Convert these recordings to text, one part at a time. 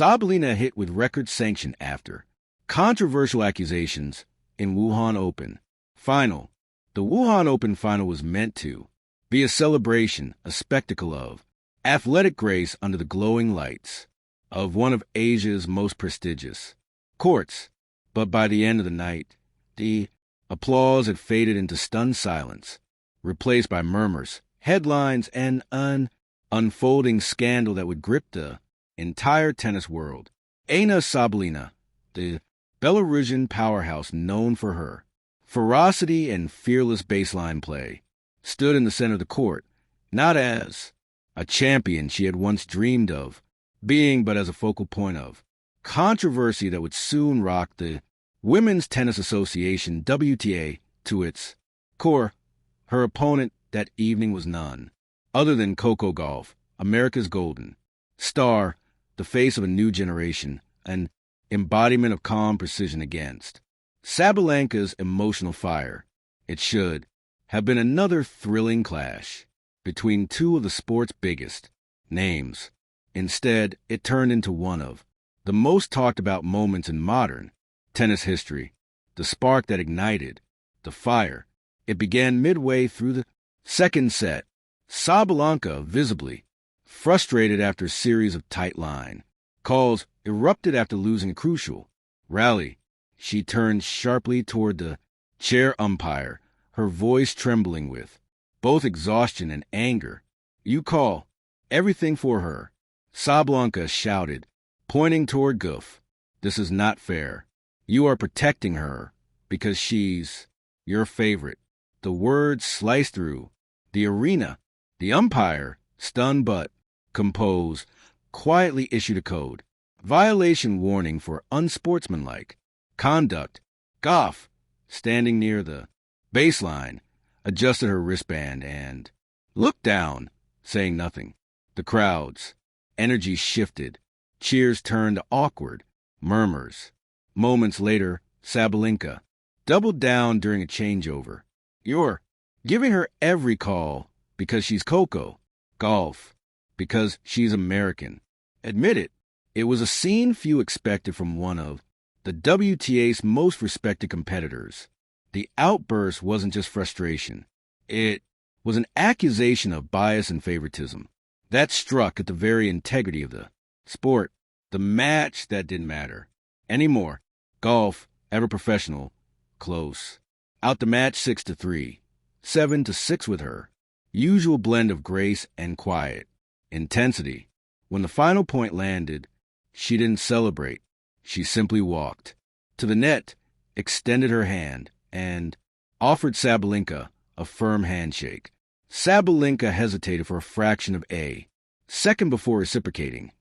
Sabalenka hit with record sanction after controversial accusations in Wuhan Open final. The Wuhan Open final was meant to be a celebration, a spectacle of athletic grace under the glowing lights of one of Asia's most prestigious courts. But by the end of the night, the applause had faded into stunned silence, replaced by murmurs, headlines, and an unfolding scandal that would grip the entire tennis world. Aryna Sabalenka, the Belarusian powerhouse known for her ferocity and fearless baseline play, stood in the center of the court, not as a champion she had once dreamed of being, but as a focal point of controversy that would soon rock the Women's Tennis Association, WTA, to its core. Her opponent that evening was none other than Coco Gauff, America's golden star, the face of a new generation, an embodiment of calm precision against Sabalenka's emotional fire. It should have been another thrilling clash between two of the sport's biggest names. Instead, it turned into one of the most talked about moments in modern tennis history. The spark that ignited the fire. It began midway through the second set. Sabalenka, visibly frustrated after a series of tight line calls, erupted after losing a crucial rally. She turned sharply toward the chair umpire, her voice trembling with both exhaustion and anger. "You call everything for her," Sabalenka shouted, pointing toward Gauff. "This is not fair. You are protecting her because she's your favorite." The words sliced through the arena. The umpire, stunned but composed, quietly issued a code violation warning for unsportsmanlike conduct. Gauff, standing near the baseline, adjusted her wristband and looked down, saying nothing. The crowd's energy shifted. Cheers turned to awkward murmurs. Moments later, Sabalenka doubled down during a changeover. "You're giving her every call because she's Coco Gauff, because she's American. Admit it." It was a scene few expected from one of the WTA's most respected competitors. The outburst wasn't just frustration. It was an accusation of bias and favoritism that struck at the very integrity of the sport. The match that didn't matter anymore. Gauff, ever professional, close. Out the match 6-3, 7-6 with her usual blend of grace and quiet intensity. When the final point landed, she didn't celebrate. She simply walked to the net, extended her hand, and offered Sabalenka a firm handshake. Sabalenka hesitated for a fraction of a second before reciprocating.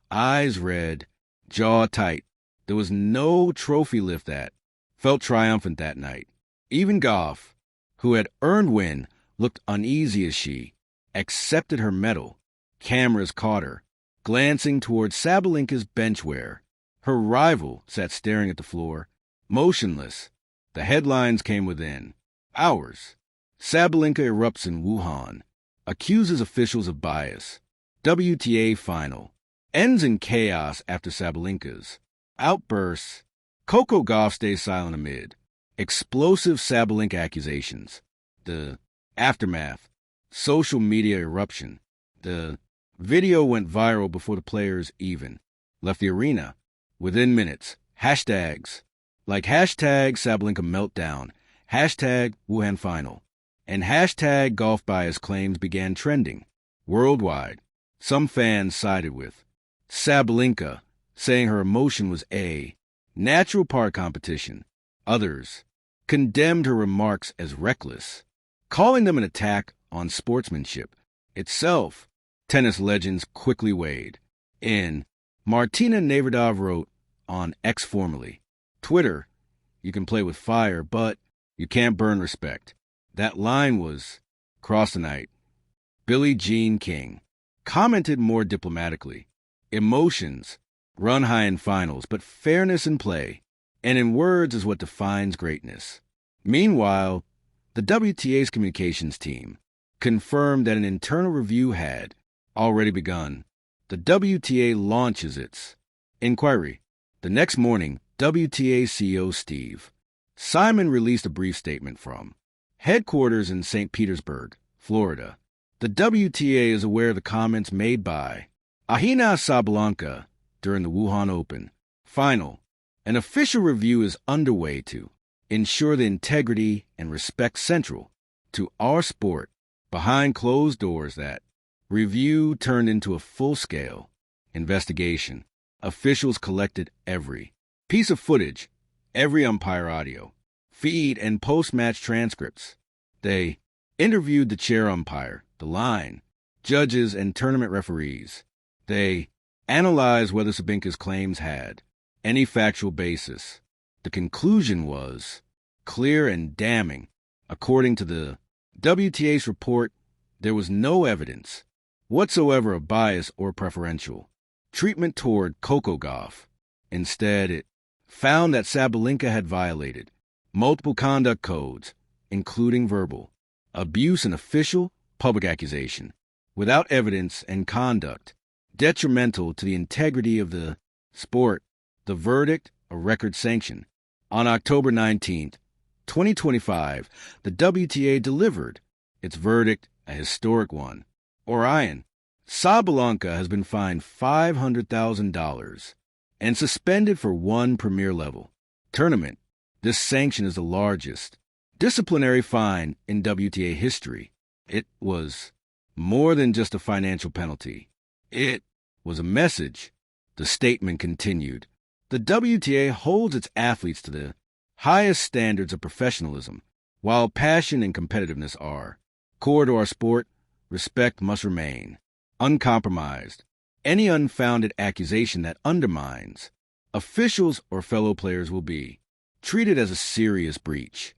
Eyes red, jaw tight. There was no trophy lift that felt triumphant that night. Even Gauff, who had earned win, looked uneasy as she accepted her medal. Cameras caught her glancing toward Sabalenka's benchware. Her rival sat staring at the floor, motionless. The headlines came within hours. Sabalenka erupts in Wuhan, accuses officials of bias. WTA final ends in chaos after Sabalenka's outbursts. Coco Gauff stays silent amid explosive Sabalenka accusations. The aftermath, social media eruption. The video went viral before the players even left the arena. Within minutes, hashtags like hashtag Sabalenka meltdown, hashtag Wuhan final, and hashtag Gauff bias claims began trending worldwide. Some fans sided with Sabalenka, saying her emotion was a natural part competition. Others condemned her remarks as reckless, calling them an attack on sportsmanship itself. Tennis legends quickly weighed in. Martina Navratilova wrote on X, formerly Twitter, "You can play with fire, but you can't burn respect." That line was crossed tonight. Billie Jean King commented more diplomatically. "Emotions run high in finals, but fairness in play and in words is what defines greatness." Meanwhile, the WTA's communications team confirmed that an internal review had already begun. The WTA launches its Inquiry. The next morning, WTA CEO Steve Simon released a brief statement from headquarters in St. Petersburg, Florida. The WTA is aware of the comments made by Aryna Sabalenka during the Wuhan Open final. An official review is underway to ensure the integrity and respect central to our sport. Behind closed doors, that review turned into a full-scale investigation. Officials collected every piece of footage, every umpire audio, feed, and post-match transcripts. They interviewed the chair umpire, the line, judges, and tournament referees. They analyzed whether Sabalenka's claims had any factual basis. The conclusion was clear and damning. According to the WTA's report, there was no evidence whatsoever of bias or preferential treatment toward Coco Gauff. Instead, it found that Sabalenka had violated multiple conduct codes, including verbal abuse and official public accusation, without evidence and conduct detrimental to the integrity of the sport. The verdict, a record sanction. On October 19, 2025, the WTA delivered its verdict, a historic one. Aryna Sabalenka has been fined $500,000 and suspended for one premier level tournament. This sanction is the largest disciplinary fine in WTA history. It was more than just a financial penalty. It was a message. The statement continued. The WTA holds its athletes to the highest standards of professionalism. While passion and competitiveness are core to our sport, respect must remain uncompromised. Any unfounded accusation that undermines officials or fellow players will be treated as a serious breach.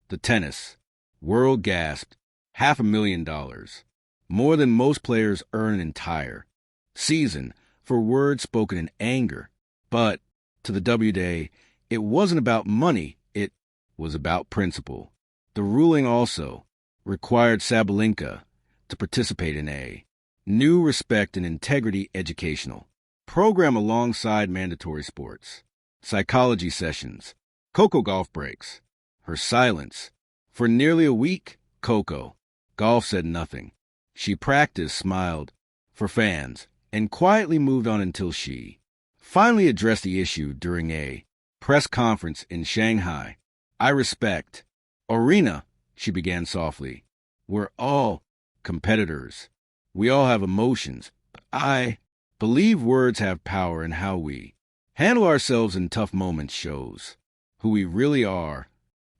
The tennis world gasped $500,000, more than most players earn an entire season, for words spoken in anger. But to the WTA, it wasn't about money, it was about principle. The ruling also required Sabalenka to participate in a new respect and integrity educational program alongside mandatory sports psychology sessions. Coco Gauff breaks her silence. For nearly a week, Coco Gauff said nothing. She practiced, smiled for fans, and quietly moved on until she finally addressed the issue during a press conference in Shanghai. I respect Aryna, she began softly. We're all competitors. We all have emotions. But I believe words have power, and how we handle ourselves in tough moments shows who we really are.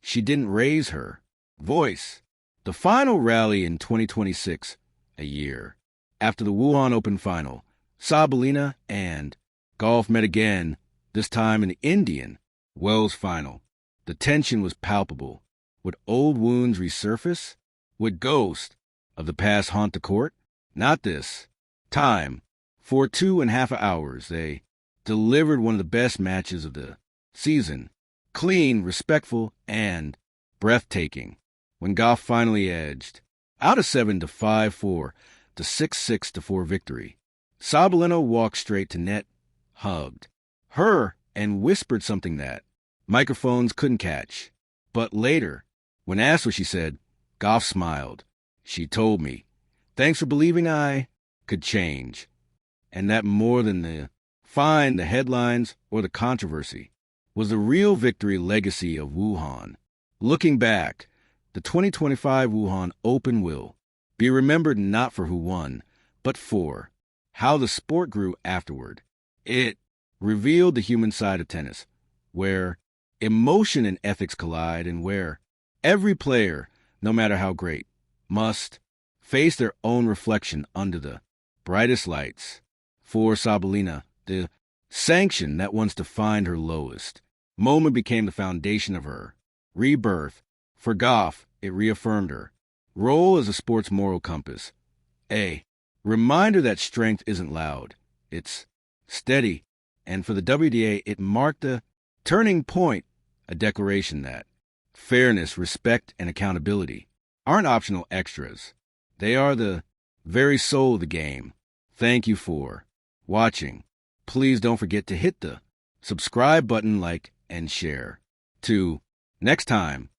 She didn't raise her voice. The final rally in 2026, a year after the Wuhan Open final, Sabalenka and Gauff met again, this time in the Indian Wells final. The tension was palpable. Would old wounds resurface? Would ghosts of the past haunt the court? Not this time. For 2.5 hours, they delivered one of the best matches of the season. Clean, respectful, and breathtaking. When Gauff finally edged out a 7-5-4 to 6-6-4 victory, Sabalenka walked straight to net, hugged her, and whispered something that microphones couldn't catch. But later, when asked what she said, Gauff smiled. She told me, "Thanks for believing I could change." And that more than the fine, the headlines, or the controversy, was the real victory legacy of Wuhan. Looking back, the 2025 Wuhan Open will be remembered not for who won, but for how the sport grew afterward. It revealed the human side of tennis, where emotion and ethics collide, and where every player, no matter how great, must face their own reflection under the brightest lights. For Sabalenka, the sanction that once defined her lowest moment became the foundation of her rebirth. For Gauff, it reaffirmed her role as a sport's moral compass, a reminder that strength isn't loud, it's steady. And for the WTA, it marked a turning point, a declaration that fairness, respect, and accountability aren't optional extras. They are the very soul of the game. Thank you for watching. please don't forget to hit the subscribe button, like, and share. Till next time.